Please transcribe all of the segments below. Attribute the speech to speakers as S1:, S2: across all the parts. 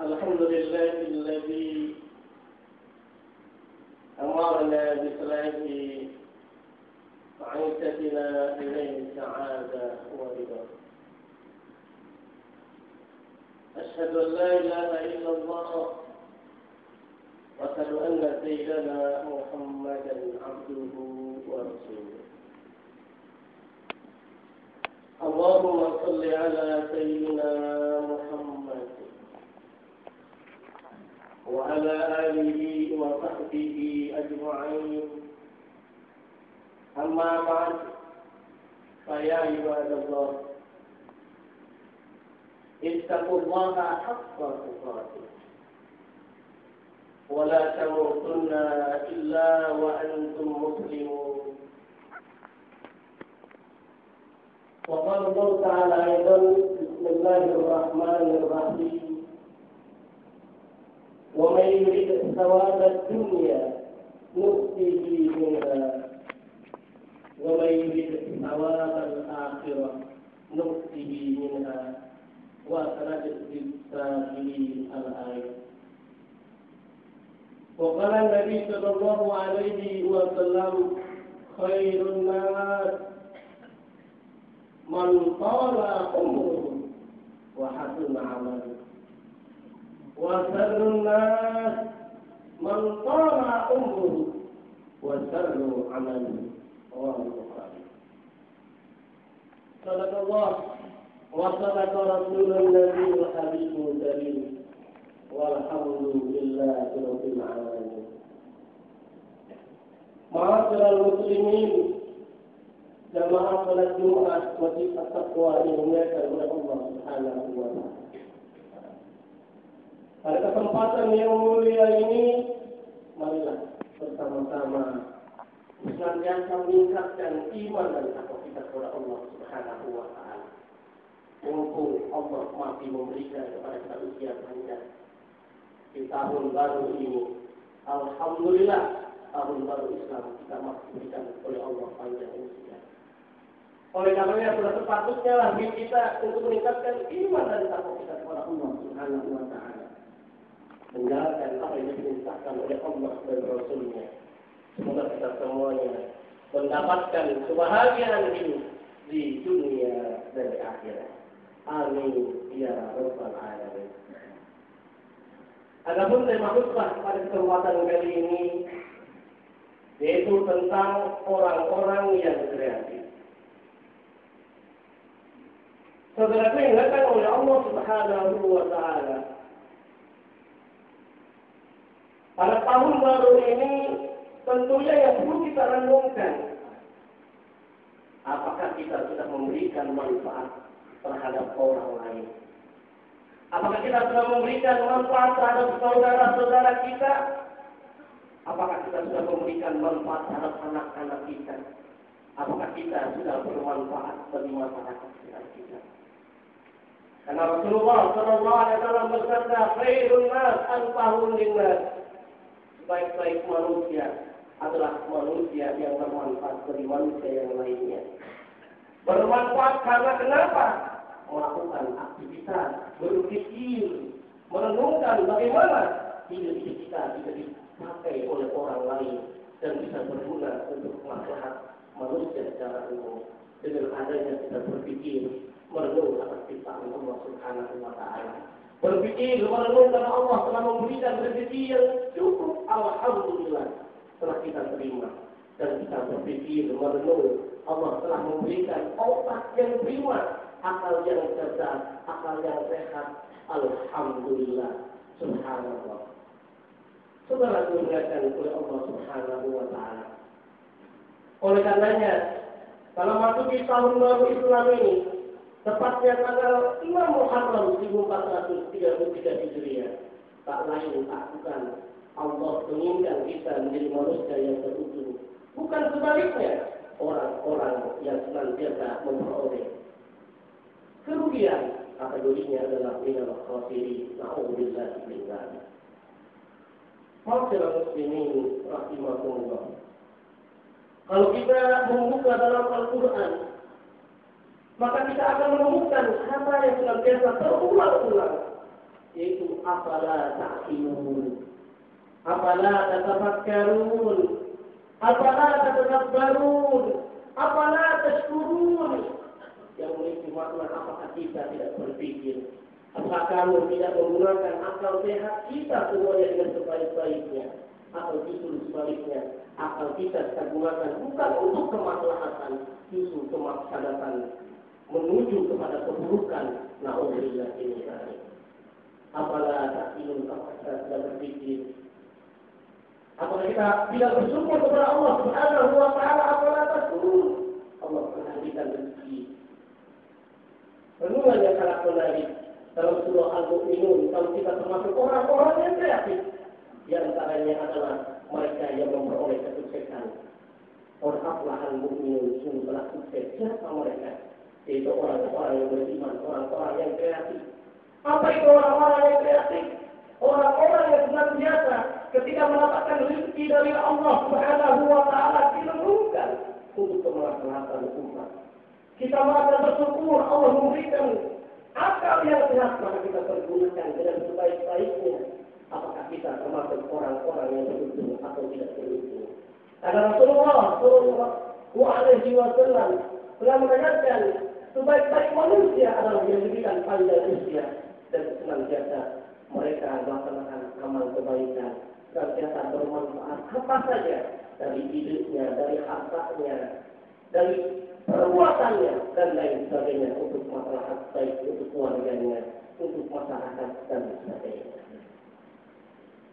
S1: الحمد لله الذي أمرنا بصلاة عيشتنا إليه السعادة ورضا. أشهد أن لا إله إلا الله وأشهد أن سيدنا محمدا عبده ورسوله. اللهم صل على سيدنا محمد وعلى آله وصحبه أجمعين. أما بعد، فيا عباد الله، اتقوا الله حق تقاته ولا تموتن إلا وأنتم مسلمون. وقال الله تعالى أيضا: بسم الله الرحمن الرحيم: ومن يريد ثواب الدنيا نؤته منها ومن يريد ثواب الآخرة نؤته منها وسنجزي السائلين. الآية. وقال النبي صلى الله عليه وسلم: خير الناس من طال عمره وحسن عمله وشر الناس من طال عمره وشر عمله. رواه البخاري. صدق الله وصدق رسول النبي وحبيبه الكريم والحمد لله رب العالمين. Ma'asyiral muslimin, jamaah salat Jumat Masjid At-Taqwa yang dimuliakan oleh Allah Subhanahu wa taala. Pada kesempatan yang mulia ini, marilah bersama-sama senantiasa meningkatkan iman dan takwa kita kepada Allah Subhanahu wa taala. Mumpung Allah masih memberikan kepada kita usia panjang di tahun baru ini, alhamdulillah, tahun baru Islam kita masih diberikan oleh Allah panjang usia. Oleh karenanya sudah sepatutnya lah kita untuk meningkatkan iman dan takwa kita kepada Allah Subhanahu wa taala, menjalankan apa yang diperintahkan oleh Allah dan Rasul-Nya. Semoga kita semuanya mendapatkan kebahagiaan hidup di dunia dan di akhirat. Amin ya rabbal alamin. Adapun tema khutbah pada kesempatan kali ini yaitu tentang orang-orang yang kreatif. Saudara yang dimuliakan oleh Allah Subhanahu wa taala, pada tahun baru ini tentunya yang perlu kita renungkan, apakah kita sudah memberikan manfaat terhadap orang lain? Apakah kita sudah memberikan manfaat terhadap saudara-saudara kita? Apakah kita sudah memberikan manfaat terhadap anak-anak kita? Apakah kita sudah bermanfaat bagi masyarakat sekitar kita? Karena Rasulullah sallallahu alaihi wasallam bersabda, "Khairun nas anfa'uhum lin-nas." Baik-baik manusia adalah manusia yang bermanfaat bagi manusia yang lainnya. Bermanfaat karena kenapa? Melakukan aktivitas, berpikir, merenungkan bagaimana hidup kita bisa dipakai oleh orang lain dan bisa berguna untuk maslahat manusia secara umum. Dengan adanya kita berpikir, merenung atas ciptaan Allah Subhanahu wa taala. Berpikir, merenung karena Allah telah memberikan rezeki yang cukup, alhamdulillah, telah kita terima. Dan kita berpikir, merenung, Allah telah memberikan otak yang prima, akal yang cerdas, akal yang sehat, alhamdulillah, subhanallah. Saudara dimuliakan oleh Allah Subhanahu wa taala. Oleh karenanya, kalau masuk di tahun baru Islam ini, tepatnya tanggal 6 Muharram 1433 Hijriah, tak lain tak bukan Allah menginginkan kita menjadi manusia yang berutuh. Bukan sebaliknya, orang-orang yang senantiasa memperoleh kerugian, kategorinya adalah minal khasirin, na'udzubillahi min dzalik. Ma'asyiral muslimin rahimakumullah. Kalau kita membuka dalam Al-Quran, maka kita akan menemukan kata yang senantiasa terulang-ulang, yaitu afala ta'qilun, afala tatafakkarun, afala tatadabbarun, afala tashkurun. Yang memiliki makna, apakah kita tidak berpikir? Apakah kamu tidak menggunakan akal sehat kita semuanya dengan sebaik-baiknya? Atau justru sebaliknya, akal kita gunakan bukan untuk kemaslahatan, justru kemaslahatan menuju kepada keburukan. Na'udzubillah ini tadi. Apalah ta'qilun, apakah kita tidak berpikir? Apakah kita tidak bersyukur kepada Allah Subhanahu wa Ta'ala? Apalah tashkurun, Allah memberikan rezeki. Renungan yang sangat menarik dalam surah Al-Mu'minun, kalau kita termasuk orang-orang yang kreatif, di antaranya adalah mereka yang memperoleh kesuksesan. Orang aflahal mu'minun, sungguh telah sukses. Siapa mereka? Yaitu orang-orang yang beriman, orang-orang yang kreatif. Apa itu orang-orang yang kreatif? Orang-orang yang senantiasa ketika mendapatkan rezeki dari Allah Subhanahu wa Ta'ala dilembutkan untuk kemaslahatan umat. Kita merasa bersyukur Allah memberikan akal yang sehat, maka kita pergunakan dengan sebaik-baiknya. Apakah kita termasuk orang-orang yang beruntung atau tidak beruntung? Karena Rasulullah Sallallahu Alaihi Wasallam telah menegaskan sebaik-baik manusia adalah yang diberikan panjang usia dan senantiasa mereka melaksanakan amal kebaikan, senantiasa bermanfaat apa saja dari hidupnya, dari hartanya, dari perbuatannya dan lain sebagainya untuk masyarakat, baik untuk keluarganya, untuk masyarakat dan sebagainya.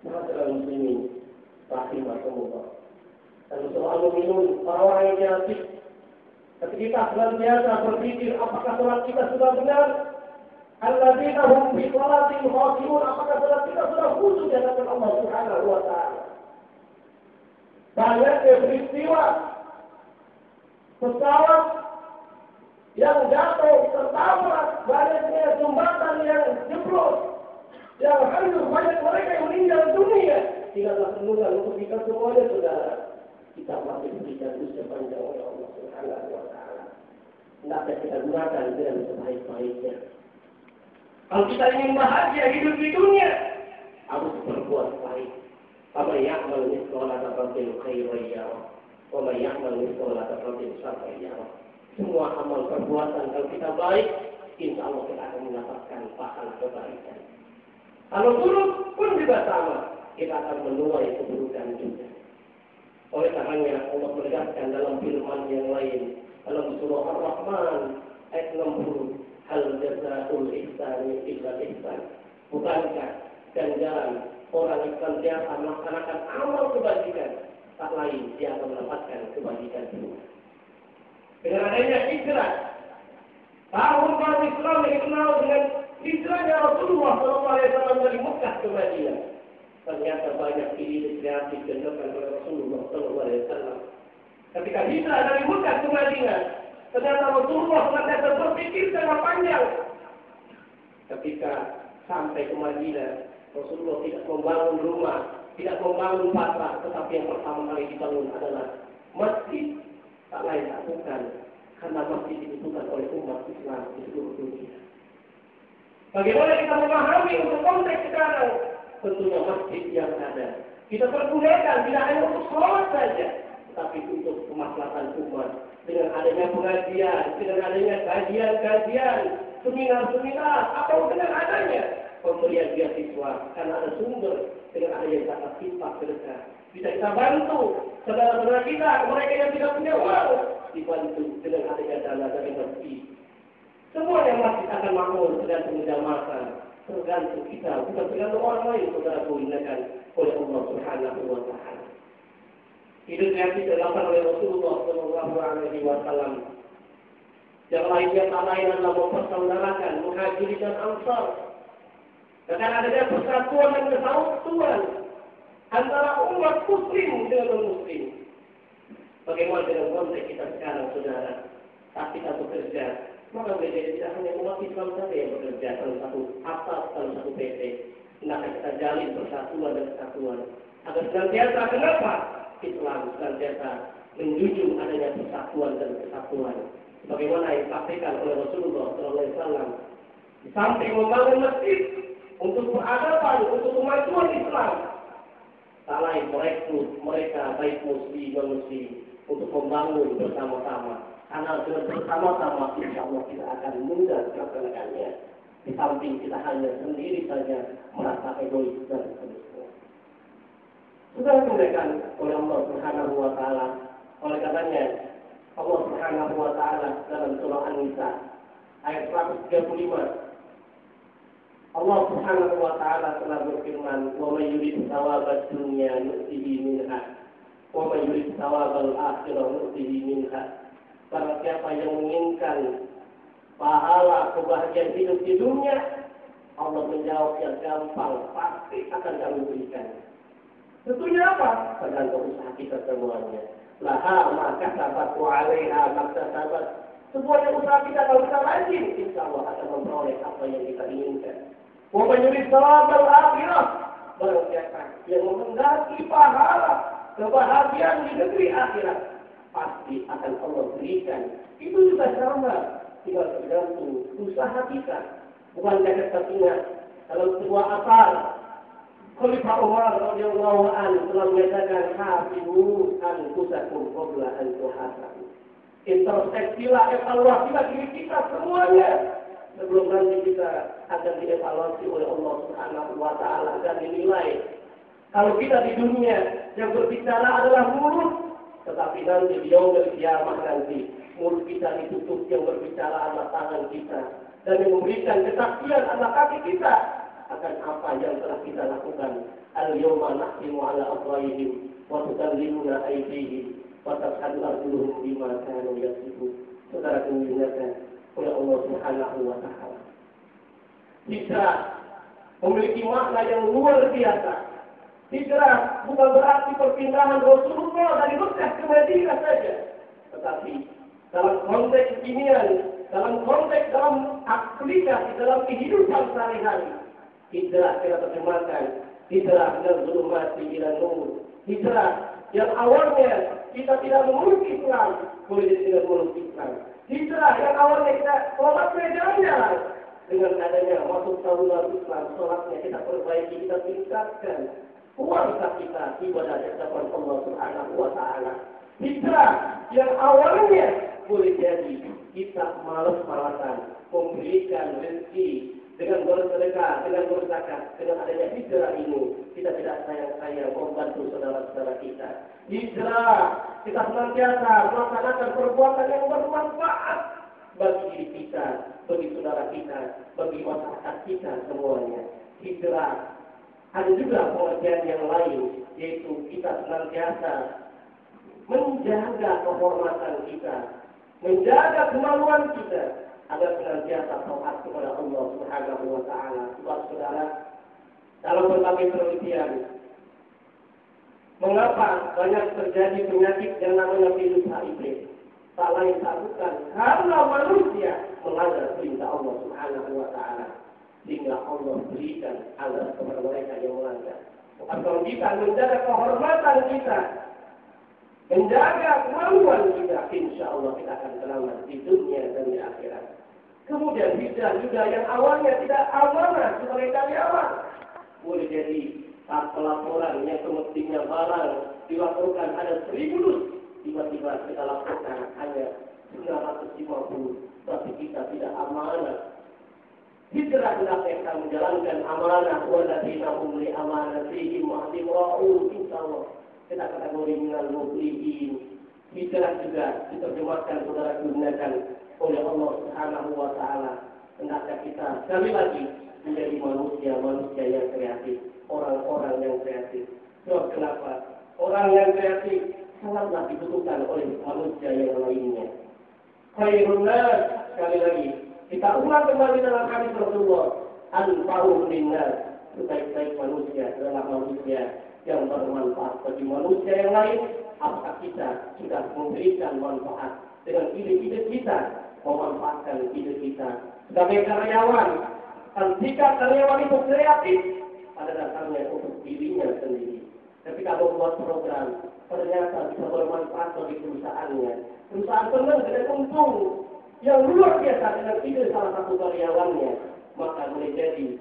S1: Masyarakat muslimin rahimahumullah. Dan soal minum orang yang kreatif, ketika kita senantiasa berpikir apakah sholat kita sudah benar, alladzina hum fi sholatihim khashi'un, apakah sholat kita sudah khusyuk di hadapan Allah Subhanahu wa Ta'ala. Banyak peristiwa pesawat yang jatuh tertabrak, banyaknya jembatan yang jeblok, yang hancur, banyak mereka yang meninggal dunia. Tidaklah renungan untuk kita semuanya, saudara. Kita masih diberikan usia panjang oleh Allah Subhanahu wa Ta'ala. Hendaknya kita gunakan dengan sebaik-baiknya. Kalau kita ingin bahagia hidup di dunia, harus berbuat baik. Faman ya'mal mithqala dzarratin khairan yarah, wa man ya'mal mithqala dzarratin syarran yarah. Semua amal perbuatan kalau kita baik, insya Allah kita akan mendapatkan pahala kebaikan. Kalau buruk pun juga sama, kita akan menuai keburukan juga. Oleh karenanya Allah menegaskan dalam firman yang lain dalam surah Ar-Rahman ayat 60, hal jazaa'ul ihsani illa ihsan. Bukankah ganjaran orang yang senantiasa melaksanakan amal kebajikan, tak lain dia akan mendapatkan kebajikan juga. Dengan adanya hijrah, tahun baru Islam yang dikenal dengan hijrahnya Rasulullah SAW dari Mekah ke Madinah. Ternyata banyak ide kreatif yang dilakukan oleh Rasulullah SAW. Ketika hijrah dari Mekah ke Madinah, ternyata Rasulullah senantiasa berpikir sangat panjang. Ketika sampai ke Madinah, Rasulullah tidak membangun rumah, tidak membangun pasar, tetapi yang pertama kali dibangun adalah masjid. Tak lain tak bukan karena masjid dibutuhkan oleh umat Islam di seluruh dunia. Bagaimana kita memahami untuk konteks sekarang? Tentunya masjid yang ada kita pergunakan tidak hanya untuk sholat saja, tetapi untuk kemaslahatan umat. Dengan adanya pengajian, dengan adanya kajian-kajian, seminar-seminar, atau dengan adanya pemberian beasiswa, karena ada sumber, dengan adanya zakat infak sedekah. Bisa kita bantu saudara-saudara kita, mereka yang tidak punya uang, dibantu dengan adanya dana dari masjid. Semua yang masjid akan makmur tergantung jamaah, tergantung kita, bukan tergantung orang lain, saudara gunakan oleh Allah Subhanahu wa Ta'ala. Hidup yang dilakukan oleh Rasulullah Sallallahu Alaihi Wasallam. Yang lainnya tak lain adalah mempersaudarakan Muhajirin dan Ansar. Dengan adanya persatuan dan kesatuan antara umat muslim dengan non-muslim. Bagaimana dengan konteks kita sekarang, saudara? Saat kita bekerja, maka berbeda tidak hanya umat Islam saja yang bekerja dalam satu atap, dalam satu PT. Hendaknya kita jalin persatuan dan kesatuan. Agar senantiasa kenapa? Islam senantiasa menjunjung adanya persatuan dan kesatuan. Sebagaimana yang disampaikan oleh Rasulullah SAW. Di samping membangun masjid untuk berhadapan berjuang untuk kemajuan Islam. Tak lain merekrut mereka baik muslim dan muslim untuk membangun bersama-sama. Karena dengan bersama-sama insya Allah kita akan mudah melaksanakannya. Di samping kita hanya sendiri saja merasa egois dan seterusnya. Sudah dimuliakan oleh Allah Subhanahu wa taala. Oleh katanya Allah Subhanahu wa taala dalam surah An-Nisa ayat 135. Allah Subhanahu wa taala telah berfirman, "Wa may yurid thawabad dunya nu'tihi minha, wa may yurid thawabal akhirah nu'tihi minha." Barang siapa yang menginginkan pahala kebahagiaan hidup di dunia, Allah menjawab yang gampang, pasti akan kami berikan. Tentunya apa? Tergantung usaha kita semuanya. Laha maka sahabat wa alaiha maka sahabat. Semuanya usaha kita kalau kita rajin, insya Allah akan memperoleh apa yang kita inginkan. Wa man yurid thawabal akhirah, barang siapa yang menghendaki pahala kebahagiaan di negeri akhirat, pasti akan Allah berikan. Itu juga sama, tinggal tergantung usaha kita. Bukan kita ingat dalam sebuah asar Khalifah Umar radhiyallahu anhu telah menyatakan hafizu anfusakum qabla an tuhasabu. Introspeksilah, evaluasilah diri kita semuanya sebelum nanti kita akan dievaluasi oleh Allah Subhanahu wa taala dan dinilai. Kalau kita di dunia yang berbicara adalah mulut, tetapi nanti di yaumul qiyamah nanti mulut kita ditutup, yang berbicara adalah tangan kita, dan yang memberikan kesaksian adalah kaki kita akan apa yang telah kita lakukan. Al-yawma nahtimu ala afwahihim wa tukallimuna aydihim wa tashhadu arjuluhum bima kanu yaksibun. Saudara dimuliakan oleh Allah Subhanahu wa taala. Hijrah memiliki makna yang luar biasa. Hijrah bukan berarti perpindahan Rasulullah dari Mekah ke Madinah saja, tetapi dalam konteks kekinian, dalam konteks dalam aplikasi, dalam kehidupan sehari-hari. Hijrah kita terjemahkan, hijrah dari zulumati ila nur. Hijrah yang awalnya kita tidak memeluk Islam, boleh tidak memeluk Islam. Hijrah yang awalnya kita sholatnya jalan-jalan, dengan adanya masuk tahun Islam, sholatnya kita perbaiki, kita tingkatkan kualitas kita ibadah di hadapan Allah Subhanahu wa taala. Hijrah yang awalnya boleh jadi kita malas-malasan memberikan rezeki dengan bersedekah, dengan berzakat. Dengan adanya hijrah ini kita tidak sayang-sayang membantu saudara-saudara kita. Hijrah kita senantiasa melaksanakan perbuatan yang bermanfaat bagi diri kita, bagi saudara kita, bagi masyarakat kita semuanya. Hijrah ada juga pengertian yang lain, yaitu kita senantiasa menjaga kehormatan kita, menjaga kemaluan kita, agar senantiasa taat kepada Allah Subhanahu wa taala. Sebab saudara, dalam berbagai penelitian, mengapa banyak terjadi penyakit yang namanya virus HIV? Tak lain tak bukan karena manusia melanggar perintah Allah Subhanahu wa taala, sehingga Allah berikan azab kepada mereka yang melanggar. Bukan kalau kita menjaga kehormatan kita, menjaga kemaluan kita, insya Allah kita akan selamat di dunia dan di akhirat. Kemudian hijrah juga yang awalnya tidak amanah sebagai karyawan, boleh jadi saat pelaporan yang semestinya barang dilaporkan ada 1000 dus, tiba-tiba kita laporkan hanya 950, tapi kita tidak amanah. Hijrah adalah kita menjalankan amanah, walladzina hum li amanatihim wa ra'un, insyaallah kita kategori minal muflihin. Hijrah juga diterjemahkan, saudara gunakan oleh Allah Subhanahu wa taala. Hendaknya kita sekali lagi menjadi manusia yang kreatif, orang-orang yang kreatif. Sebab kenapa? Orang yang kreatif sangatlah dibutuhkan oleh manusia yang lainnya. Khairun nas, sekali lagi kita ulang kembali dalam hadis Rasulullah, anfa'uhum linnas, sebaik-baik manusia adalah manusia yang bermanfaat bagi manusia yang lain. Apakah kita sudah memberikan manfaat dengan ide-ide kita, memanfaatkan ide kita sebagai karyawan? Ketika karyawan itu kreatif, pada dasarnya untuk dirinya sendiri. Ketika membuat program, ternyata bisa bermanfaat bagi perusahaannya. Perusahaan senang dengan untung yang luar biasa dengan ide salah satu karyawannya, maka boleh jadi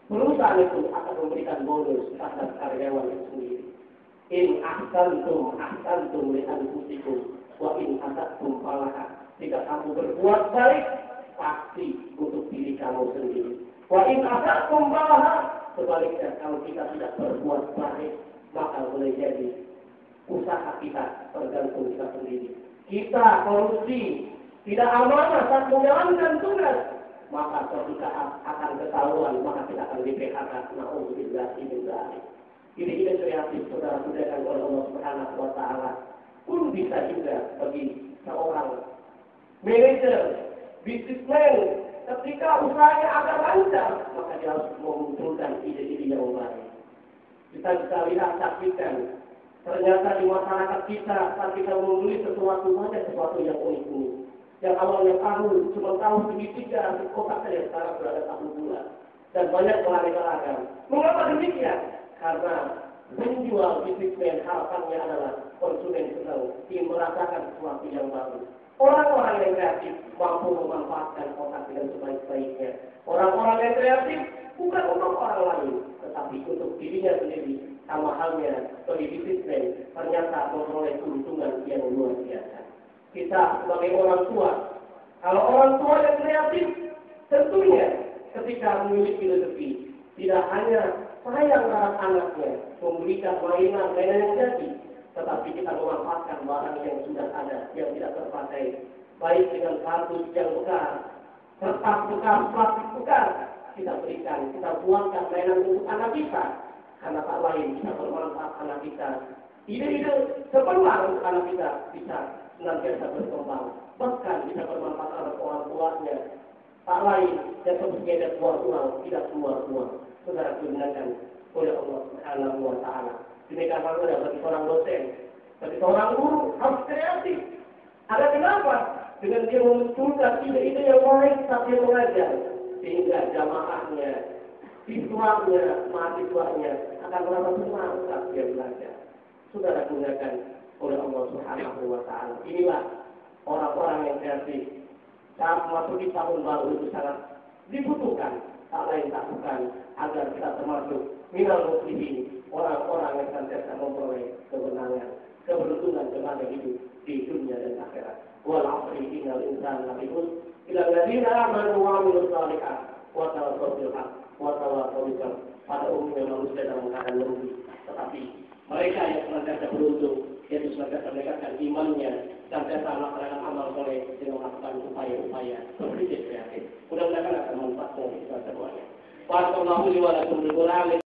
S1: perusahaan itu akan memberikan bonus terhadap karyawan itu sendiri. In ahsantum li anfusikum wa in asatum falaha. Jika kamu berbuat baik, pasti untuk diri kamu sendiri. Wa in asatum falaha. Sebaliknya, kalau kita tidak berbuat baik, maka boleh jadi usaha kita tergantung kita sendiri. Kita korupsi, tidak amanah saat menjalankan tugas, maka suatu saat akan ketahuan, maka kita akan di-PHK. Na'udzubillah min dzalik. Ide-ide kreatif saudara-saudara oleh Allah Subhanahu wa taala pun bisa juga bagi seorang manajer, bisnismen, ketika usahanya agak lancar, maka dia harus memunculkan ide-ide yang baik. Kita bisa lihat, saksikan, ternyata di masyarakat kita saat kita menulis sesuatu banyak sesuatu yang unik-unik. Yang awalnya tahu, cuma tahu segitiga, kotak saja sekarang sudah ada tahu bulat. Dan banyak beraneka ragam. Mengapa demikian? Karena penjual bisnismen harapannya adalah konsumen senang, ingin merasakan sesuatu yang baru. Orang-orang yang kreatif mampu memanfaatkan kotak dengan sebaik-baiknya. Orang-orang yang kreatif bukan untuk orang lain, tetapi untuk dirinya sendiri. Sama halnya bagi bisnismen ternyata memperoleh keuntungan yang luar biasa. Kita sebagai orang tua, kalau orang tua yang kreatif, tentunya ketika memiliki rezeki, tidak hanya sayang terhadap anaknya, memberikan mainan yang jadi, tetapi kita memanfaatkan barang yang sudah ada, yang tidak terpakai, baik dengan kardus yang bekas, kertas bekas, plastik bekas, kita berikan, kita buangkan mainan untuk anak kita, karena tak lain bisa bermanfaat anak kita. Ide-ide cemerlang untuk anak kita bisa senantiasa berkembang, bahkan bisa bermanfaat anak orang tuanya. Tak lain yang sepertinya ada keluar uang, tidak keluar uang. Saudara digunakan oleh Allah Subhanahu wa taala. Demikian pula bagi seorang dosen, bagi seorang guru harus kreatif. Ada kenapa? Dengan dia memunculkan ide-ide yang baik saat dia mengajar, sehingga jamaahnya, siswanya, mahasiswanya akan merasa senang saat dia belajar. Saudara gunakan oleh Allah Subhanahu wa taala. Inilah orang-orang yang kreatif. Saat memasuki tahun baru itu sangat dibutuhkan. Tak lain tak bukan agar kita termasuk minal muslimin, orang-orang yang senantiasa memperoleh kemenangan, keberuntungan kembali hidup di dunia dan akhirat. Wal 'asri innal insana lafi khusr illa alladziina aamanu wa 'amilus shalihaat wa tawassaw bil haqq wa tawassaw bis sabr. Pada umumnya manusia dalam keadaan merugi, tetapi mereka yang senantiasa beruntung, yaitu senantiasa meningkatkan imannya, senantiasa melaksanakan amal soleh dengan melakukan upaya-upaya berpikir kreatif. Mudah-mudahan akan manfaatnya kita semuanya. Wa sallallahu alaihi wa sallam.